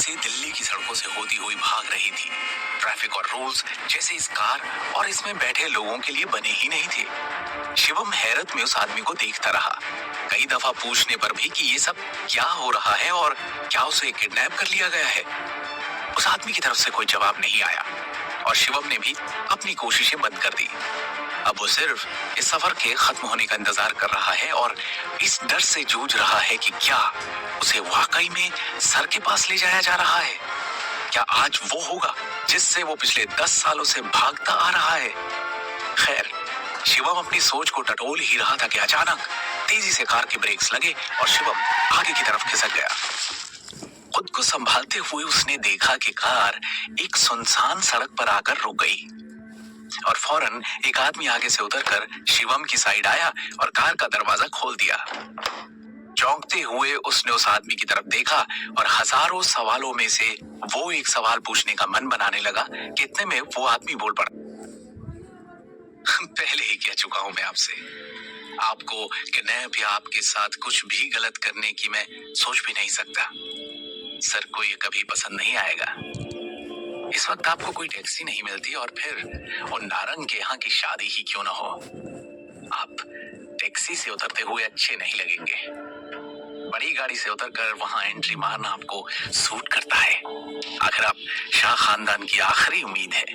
से दिल्ली की सड़कों से होती हुई भाग रही थी। ट्रैफिक और रूल्स जैसे इस कार और इसमें बैठे लोगों के लिए बने ही नहीं थे। शिवम हैरत में उस आदमी को देखता रहा। कई दफा पूछने पर भी कि ये सब क्या हो रहा है और क्या उसे किडनैप कर लिया गया है, उस आदमी की तरफ से कोई जवाब नहीं आया और शिवम ने भी अपनी कोशिशें बंद कर दी। अब वो सिर्फ इस सफर के खत्म होने का इंतजार कर रहा है और इस डर से जूझ रहा है कि क्या उसे वाकई में सर के पास ले जाया जा रहा है। क्या आज वो होगा जिससे वो पिछले 10 सालों से भागता आ रहा है। खैर, शिवम अपनी सोच को टटोल ही रहा था कि अचानक तेजी से कार के ब्रेक्स लगे और शिवम आगे की तरफ खिसक गया। खुद को संभालते हुए उसने देखा कि कार एक सुनसान सड़क पर आकर रुक गई और फौरन एक आदमी आगे से उतरकर शिवम की साइड आया और कार का दरवाजा खोल दिया। चौंकते हुए उसने उस आदमी की तरफ देखा और हजारों सवालों में से वो एक सवाल पूछने का मन बनाने लगा कि इतने में वो आदमी बोल पड़ा, पहले ही कह चुका हूं मैं आपसे, आपको किडनैप या आपके साथ कुछ भी गलत करने की मैं सोच भी नहीं सकता। सर को ये कभी पसंद नहीं आएगा। इस वक्त आपको कोई टैक्सी नहीं मिलती और फिर उन नारंग के यहाँ की शादी ही क्यों ना हो। आप टैक्सी से उतरते हुए अच्छे नहीं लगेंगे। बड़ी गाड़ी से उतरकर वहां एंट्री मारना आपको सूट करता है। आखिर आप शाह खानदान की आखिरी उम्मीद है।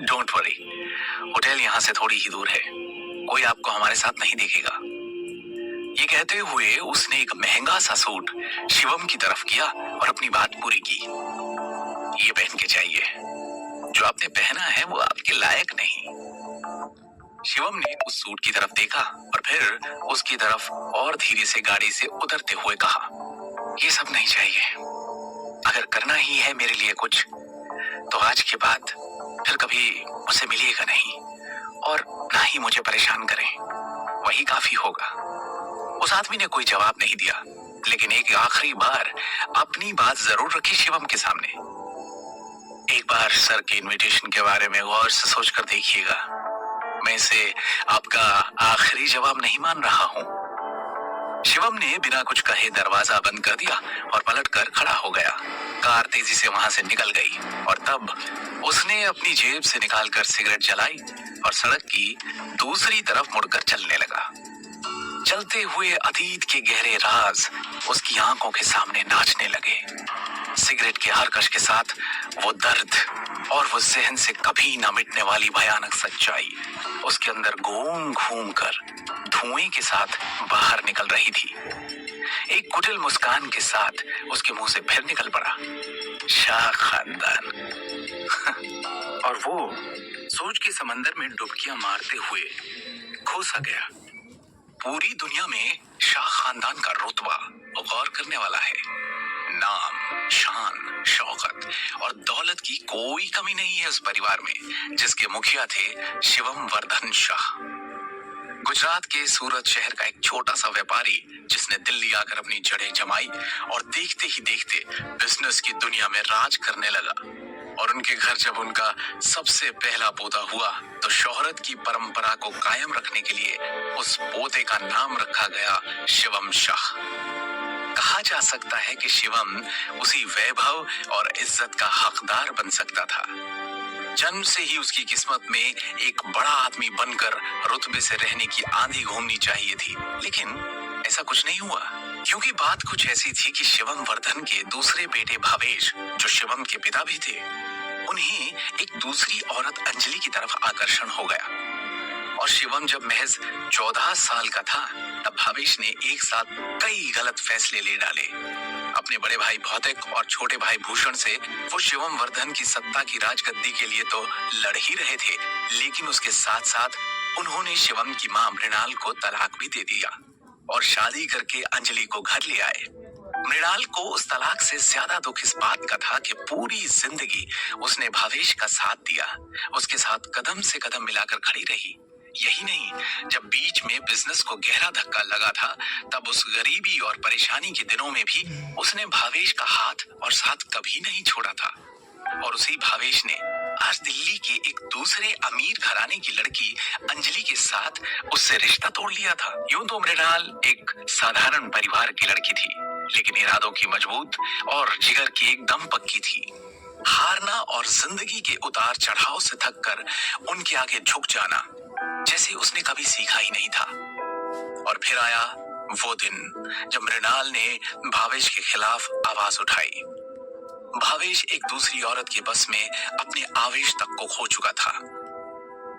डोंट वरी, होटल यहाँ से थोड़ी ही दूर है, कोई आपको हमारे साथ नहीं देखेगा। ये कहते हुए उसने एक महंगा सा सूट शिवम की तरफ किया और अपनी बात पूरी की। ये पहन के चाहिए, जो आपने पहना है वो आपके लायक नहीं। शिवम ने उस सूट की तरफ देखा और फिर उसकी तरफ और धीरे से गाड़ी से उतरते हुए कहा, ये सब नहीं चाहिए। अगर करना ही है मेरे लिए कुछ तो आज के बाद फिर कभी मुझसे मिलिएगा नहीं और ना ही मुझे परेशान करें, वही काफी होगा। उस आदमी ने कोई जवाब नहीं दिया, लेकिन एक आखिरी बार अपनी बात जरूर रखी शिवम के सामने। एक बार सर के इनविटेशन के बारे में गौर से सोचकर देखिएगा। मैं इसे आपका आखिरी जवाब नहीं मान रहा हूं। शिवम ने बिना कुछ कहे दरवाजा बंद कर दिया और पलटकर खड़ा हो गया। कार तेजी से वहां से निकल गई और तब उसने अपनी जेब से निकालकर सिगरेट जलाई और सड़क की दूसरी तरफ मुड़कर चलने लगा। चलते हुए अतीत के गहरे राज उसकी आंखों के सामने नाचने लगे। सिगरेट के हर कश के साथ वो दर्द और वो जहन से कभी ना मिटने वाली भयानक सच्चाई उसके अंदर घूम घूम कर धुएं के साथ बाहर निकल रही थी। एक कुटिल मुस्कान के साथ उसके मुंह से फिर निकल पड़ा, शाह खानदान। और वो सोच के समंदर में डुबकियां मारते हुए खो सा गया। पूरी दुनिया में शाह खानदान का रुतबा गौर करने वाला है। नाम, शान, शौकत और दौलत की कोई कमी नहीं है उस परिवार में, जिसके मुखिया थे शिवम वर्धन शाह। गुजरात के सूरत शहर का एक छोटा सा व्यापारी जिसने दिल्ली आकर अपनी जड़ें जमाई और देखते ही देखते बिजनेस की दुनिया में राज करने लगा। और उनके घर जब उनका सबसे पहला पोता हुआ तो शोहरत की परंपरा को कायम रखने के लिए उस पोते का नाम रखा गया शिवम शाह। कहा जा सकता है कि शिवम उसी वैभव और इज्जत का हकदार बन सकता था। जन्म से ही उसकी किस्मत में एक बड़ा आदमी बनकर रुतबे से रहने की आंधी घूमनी चाहिए थी, लेकिन ऐसा कुछ नहीं हुआ। क्योंकि बात कुछ ऐसी थी कि शिवम वर्धन के दूसरे बेटे भावेश, जो शिवम के पिता भी थे, उन्हें एक दूसरी औरत अंजलि की तरफ आकर्षण हो गया। और शिवम जब महज 14 साल का था तब भावेश ने एक साथ कई गलत फैसले ले डाले। अपने बड़े भाई भौतिक और छोटे भाई भूषण से वो शिवम वर्धन की सत्ता की राजगद्दी के लिए तो लड़ ही रहे थे, लेकिन उसके साथ साथ उन्होंने शिवम की मां मृणाल को तलाक भी दे दिया और शादी करके अंजलि को घर ले आए। मृणाल को उस तलाक से ज्यादा दुख इस बात का था कि पूरी जिंदगी उसने भावेश का साथ दिया, उसके साथ कदम से कदम मिलाकर खड़ी रही। यही नहीं, जब बीच में बिजनेस को गहरा धक्का लगा था तब उस गरीबी और परेशानी के दिनों में भी उसने भावेश का हाथ और साथ कभी नहीं छोड़ा था। और उसी भावेश ने आज दिल्ली के एक दूसरे अमीर घराने की लड़की अंजलि के साथ उससे रिश्ता तोड़ लिया था। यूं तो मृणाल एक साधारण परिवार की लड़की थी, लेकिन इरादों की मजबूत और जिगर की एकदम पक्की थी। हारना और जिंदगी के उतार चढ़ाव से थक कर उनके आगे झुक जाना जैसे उसने कभी सीखा ही नहीं था। और फिर आया वो दिन जब मृणाल ने भावेश के खिलाफ आवाज उठाई। भावेश एक दूसरी औरत के बस में अपने आवेश तक को खो चुका था।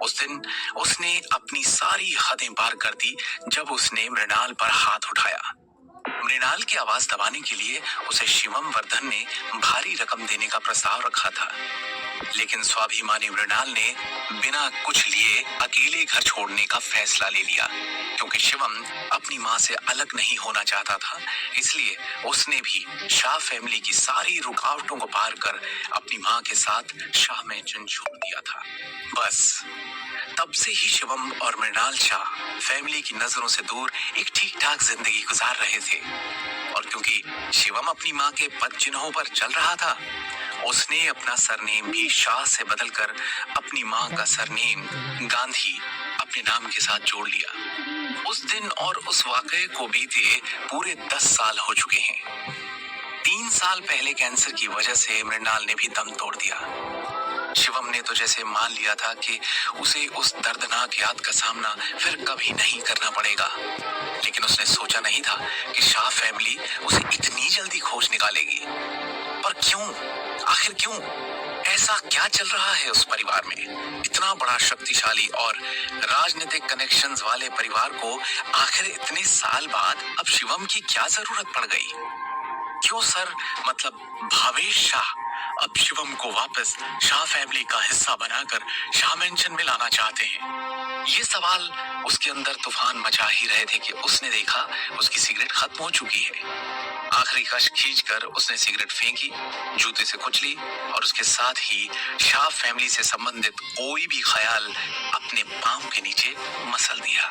उस दिन उसने अपनी सारी हदें पार कर दी जब उसने मृणाल पर हाथ उठाया। मृणाल की आवाज दबाने के लिए उसे शिवम वर्धन ने भारी रकम देने का प्रस्ताव रखा था, लेकिन स्वाभिमानी मृणाल ने बिना कुछ लिए अकेले घर छोड़ने का फैसला ले लिया, क्योंकि शिवम अपनी माँ से अलग नहीं होना चाहता था। इसलिए उसने भी शाह फैमिली की सारी रुकावटों को पार कर अपनी माँ के साथ शाह मैंशन छोड़ दिया था। बस तब से ही शिवम और मृणाल शाह फैमिली की नजरों से दूर एक ठीक ठाक जिंदगी गुजार रहे थे। और क्योंकि शिवम अपनी माँ के पद चिन्हों पर चल रहा था, उसने अपना सरनेम भी शाह से बदलकर अपनी माँ का सरनेम गांधी अपने नाम के साथ जोड़ लिया। उस दिन और उस वाकये को बीते पूरे 10 साल हो चुके हैं। 3 साल पहले कैंसर की वजह से मृणाल ने भी दम तोड़ दिया। शिवम ने तो जैसे मान लिया था कि उसे उस दर्दनाक याद का सामना फिर कभी नहीं करना पड़ेगा, लेकिन उसने सोचा नहीं था कि शाह फैमिली उसे इतनी जल्दी खोज निकालेगी। पर क्यों, आखिर क्यों? ऐसा क्या चल रहा है उस परिवार में? इतना बड़ा शक्तिशाली और राजनीतिक कनेक्शंस वाले परिवार को आखिर इतने साल बाद अब शिवम की क्या जरूरत पड़ गई? क्यों सर, मतलब भावेश शाह अब शिवम को वापस शाह फैमिली का हिस्सा बनाकर शाह मेंशन में लाना चाहते हैं? ये सवाल उसके अंदर तूफान मचा ही रहे थे कि उसने देखा उसकी सिगरेट खत्म हो चुकी है। आखिरी कश खींचकर उसने सिगरेट फेंकी, जूते से कुचली और उसके साथ ही शाह फैमिली से संबंधित कोई भी ख्याल अपने पांव के नीचे मसल दिया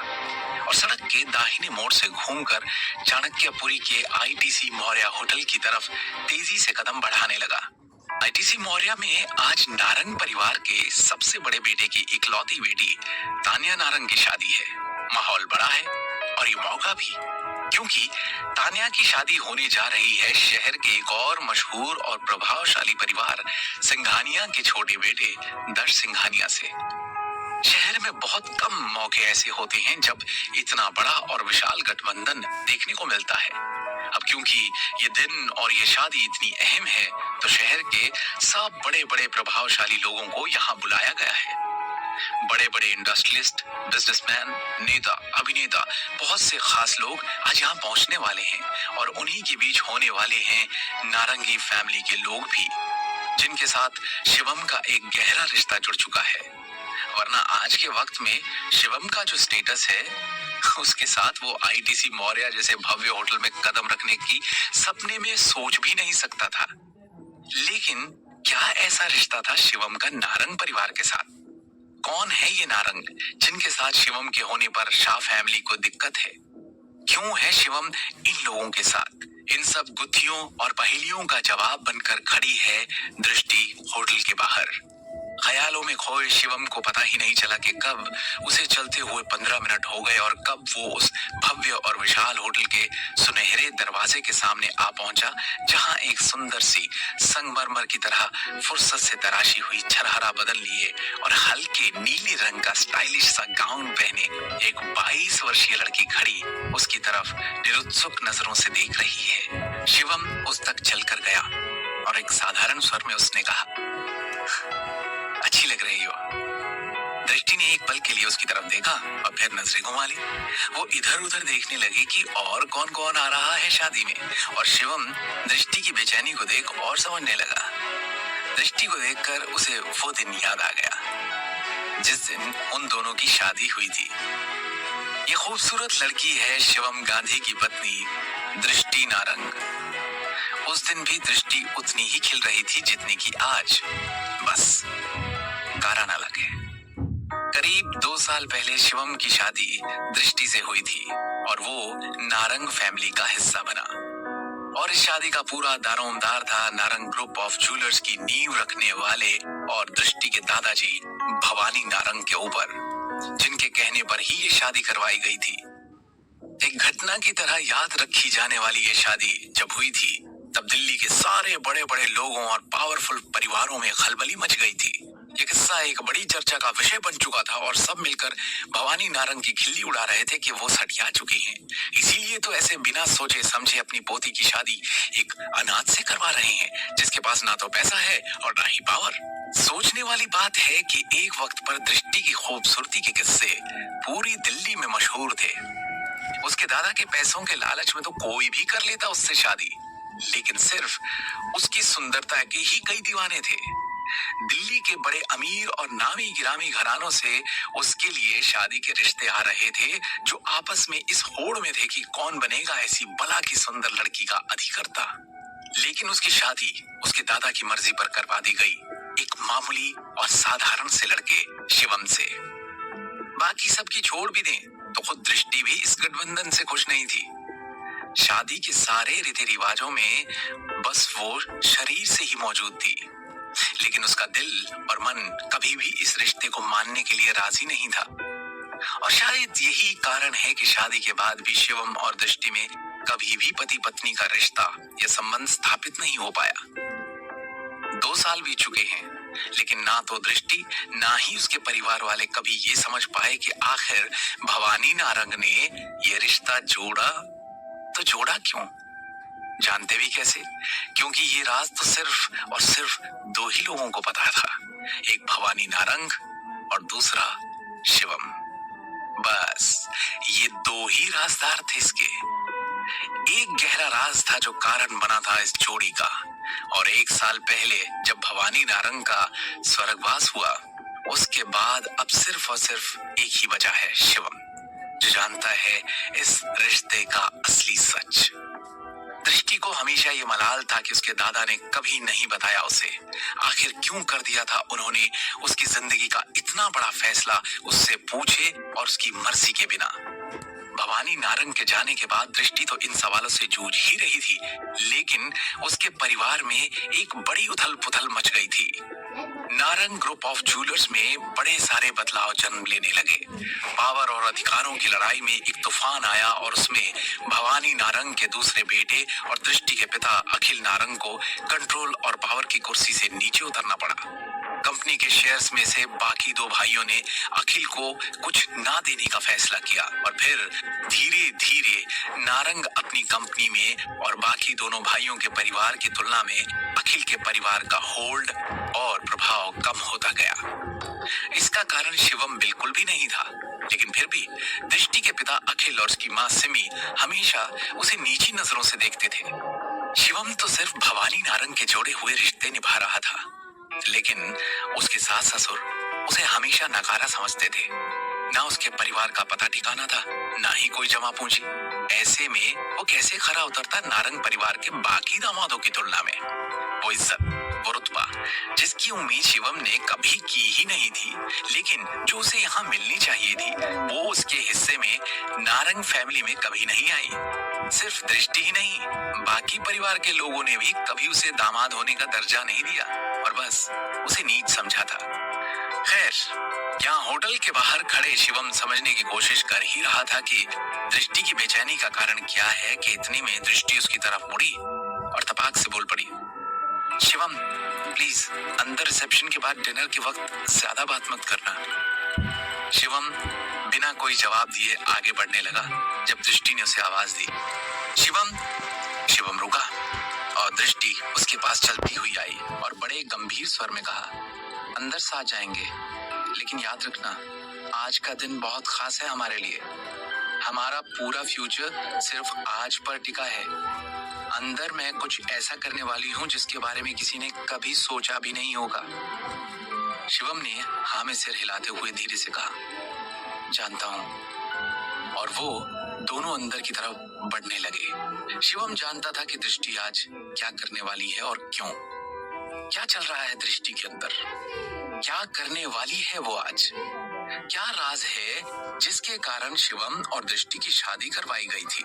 और सड़क के दाहिने मोड़ से घूमकर चाणक्यपुरी के आईटीसी मौर्य होटल की तरफ तेजी से कदम बढ़ाने लगा। आईटीसी मौर्य में आज नारंग परिवार के सबसे बड़े बेटे की इकलौती बेटी तान्या नारंग की शादी है। माहौल बड़ा है और ये मौका भी, क्योंकि तान्या की शादी होने जा रही है शहर के एक और मशहूर और प्रभावशाली परिवार सिंघानिया के छोटे बेटे दर्श सिंघानिया से। शहर में बहुत कम मौके ऐसे होते हैं जब इतना बड़ा और विशाल गठबंधन देखने को मिलता है। अब क्योंकि ये दिन और ये शादी इतनी अहम है, तो शहर के सब बड़े बड़े प्रभावशाली लोगों को यहाँ बुलाया गया है। बड़े बड़े इंडस्ट्रियलिस्ट, बिजनेसमैन, नेता, अभिनेता, बहुत से खास लोग आज यहाँ पहुँचने वाले हैं और उन्हीं के बीच होने वाले हैं नारंगी फैमिली के लोग भी, जिनके साथ शिवम का एक गहरा रिश्ता जुड़ चुका है। वरना आज के वक्त में शिवम का जो स्टेटस है, उसके साथ वो आईटीसी मौर्य जैसे भव्य होटल में कदम रखने की सपने में सोच भी नहीं सकता था। लेकिन क्या ऐसा रिश्ता था शिवम का नारंग परिवार के साथ? कौन है ये नारंग जिनके साथ शिवम के होने पर शाह फैमिली को दिक्कत है? क्यों है शिवम इन लोगों के साथ? इन सब गुत्थियों और पहेलियों का जवाब बनकर खड़ी है दृष्टि होटल के बाहर। ख्यालों में खोए शिवम को पता ही नहीं चला कि कब उसे चलते हुए 15 मिनट हो गए और कब वो उस भव्य और विशाल होटल के सुनहरे दरवाजे के सामने आ पहुंचा, जहां एक सुंदर सी संगमरमर की तरह फुर्सत से तराशी हुई छरहरा बदन लिए और हल्के नीले रंग का स्टाइलिश सा गाउन पहने एक 22 वर्षीय लड़की खड़ी उसकी तरफ निरुत्सुक नजरों से देख रही है। शिवम उस तक चलकर गया और एक साधारण स्वर में उसने कहा, अच्छी लग रही हो। दृष्टि ने एक पल के लिए उसकी तरफ देखा और फिर नजरें घुमा ली। वो इधर उधर देखने लगी कि और कौन कौन आ रहा है शादी में, और शिवम दृष्टि की बेचैनी को देख और समझने लगा। दृष्टि को देखकर उसे वो दिन याद आ गया जिस दिन उन दोनों की शादी हुई थी। ये खूबसूरत लड़की है शिवम गांधी की पत्नी दृष्टि नारंग। उस दिन भी दृष्टि उतनी ही खिल रही थी जितनी की आज, बस गारा ना लगे। करीब 2 साल पहले शिवम की शादी दृष्टि से हुई थी और वो नारंग फैमिली का हिस्सा बना। और इस शादी का पूरा दारोमदार था नारंग ग्रुप ऑफ ज्वेलर्स की नींव रखने वाले और दृष्टि के दादाजी भवानी नारंग के ऊपर, जिनके कहने पर ही ये शादी करवाई गई थी। एक घटना की तरह याद रखी जाने वाली ये शादी जब हुई थी, तब दिल्ली के सारे बड़े बड़े लोगों और पावरफुल परिवारों में खलबली मच गई थी। ये किस्सा एक बड़ी चर्चा का विषय बन चुका था और सब मिलकर भवानी नारंग की खिल्ली उड़ा रहे थे कि वो सठिया चुकी हैं। इसीलिए तो ऐसे बिना सोचे समझे अपनी पोती की शादी एक अनाथ से करवा रहे हैं, जिसके पास ना तो पैसा है और ना ही पावर। सोचने वाली बात है कि एक वक्त पर दृष्टि की खूबसूरती के किस्से पूरी दिल्ली में मशहूर थे। उसके दादा के पैसों के लालच में तो कोई भी कर लेता उससे शादी, लेकिन सिर्फ उसकी सुंदरता के ही कई दीवाने थे। दिल्ली के बड़े अमीर और नामी गिरामी घरानों से उसके लिए शादी के रिश्ते आ रहे थे, जो आपस में इस होड़ में थे कि कौन बनेगा ऐसी बला की सुंदर लड़की का अधिकर्ता। लेकिन उसकी शादी उसके दादा की मर्जी पर करवा दी गई, एक मामूली और साधारण से लड़के शिवम से। बाकी सबकी छोड़ भी दें तो खुद दृष्टि भी इस गठबंधन से खुश नहीं थी। शादी के सारे रीति रिवाजों में बस वो शरीर से ही मौजूद थी, लेकिन उसका दिल और मन कभी भी इस रिश्ते को मानने के लिए राजी नहीं था। और शायद यही कारण है कि शादी के बाद भी शिवम और दृष्टि में कभी भी पति पत्नी का रिश्ता या संबंध स्थापित नहीं हो पाया। 2 साल बीत चुके हैं, लेकिन ना तो दृष्टि ना ही उसके परिवार वाले कभी ये समझ पाए कि आखिर भवानी नारंग ने ये रिश्ता जोड़ा तो जोड़ा क्यों, जानते भी कैसे? क्योंकि ये राज तो सिर्फ और सिर्फ 2 ही लोगों को पता था, एक भवानी नारंग और दूसरा शिवम। बस ये 2 ही राजदार थे इसके। एक गहरा राज था जो कारण बना था इस जोड़ी का, और 1 साल पहले जब भवानी नारंग का स्वर्गवास हुआ, उसके बाद अब सिर्फ और सिर्फ एक ही वजह है, शिवम, जो जानता है इस रिश्ते का असली सच। दृष्टि को हमेशा ये मलाल था कि उसके दादा ने कभी नहीं बताया उसे आखिर क्यों कर दिया था उन्होंने उसकी जिंदगी का इतना बड़ा फैसला उससे पूछे और उसकी मर्जी के बिना। भवानी नारंग के जाने के बाद दृष्टि तो इन सवालों से जूझ ही रही थी, लेकिन उसके परिवार में एक बड़ी उथल पुथल मच गई थी। नारंग ग्रुप ऑफ ज्वेलर्स में बड़े सारे बदलाव जन्म लेने लगे। पावर और अधिकारों की लड़ाई में एक तूफान आया और उसमें भवानी नारंग के दूसरे बेटे और दृष्टि के पिता अखिल नारंग को कंट्रोल और पावर की कुर्सी से नीचे उतरना पड़ा। कंपनी के शेयर्स में से बाकी 2 भाइयों ने अखिल को कुछ ना देने का फैसला किया और फिर धीरे धीरे नारंग अपनी कंपनी में और बाकी दोनों भाइयों के परिवार की तुलना में अखिल के परिवार का होल्ड और प्रभाव कम होता गया। इसका कारण शिवम बिल्कुल भी नहीं था, लेकिन फिर भी दृष्टि के पिता अखिल और उसकी माँ सिमी हमेशा उसे नीची नजरों से देखते थे। शिवम तो सिर्फ भवानी नारंग के जोड़े हुए रिश्ते निभा रहा था, लेकिन उसके सास ससुर उसे हमेशा नकारा समझते थे। ना उसके परिवार का पता ठिकाना था, ना ही कोई जमा पूंजी। ऐसे में वो कैसे खरा उतरता नारंग परिवार के बाकी दामादों की तुलना में? वो इज्जत, वो रुतबा जिसकी उम्मीद शिवम ने कभी की ही नहीं थी, लेकिन जो उसे यहाँ मिलनी चाहिए थी, वो उसके हिस्से में नारंग फैमिली में कभी नहीं आई। सिर्फ दृष्टि ही नहीं, बाकी परिवार के लोगों ने भी कभी उसे दामाद होने का दर्जा नहीं दिया और बस उसे नीच समझा था। खैर, यहाँ होटल के बाहर खड़े शिवम समझने की कोशिश कर ही रहा था कि दृष्टि की बेचैनी का कारण क्या है कि इतनी में दृष्टि उसकी तरफ मुड़ी और तपाक से बोल पड़ी, शिवम प्लीज अंदर रिसेप्शन के बाद डिनर के वक्त ज्यादा बात मत करना। शिवम बिना कोई जवाब दिए आगे बढ़ने लगा। जब दृष्टि ने उसे आवाज दी, शिवम, शिवम रुका और दृष्टि उसके पास चलती हुई आई और बड़े गंभीर स्वर में कहा, अंदर से आ जाएंगे, लेकिन याद रखना आज का दिन बहुत खास है हमारे लिए। हमारा पूरा फ्यूचर सिर्फ आज पर टिका है। अंदर मैं कुछ ऐसा करने वाली हूँ जिसके बारे में किसी ने कभी सोचा भी नहीं होगा। शिवम ने हाँ में सिर हिलाते हुए धीरे से कहा, जानता हूँ। और वो दोनों अंदर की तरफ बढ़ने लगे। शिवम जानता था कि दृष्टि आज क्या करने वाली है और क्यों। क्या चल रहा है दृष्टि के अंदर, क्या करने वाली है वो आज, क्या राज है जिसके कारण शिवम और दृष्टि की शादी करवाई गई थी।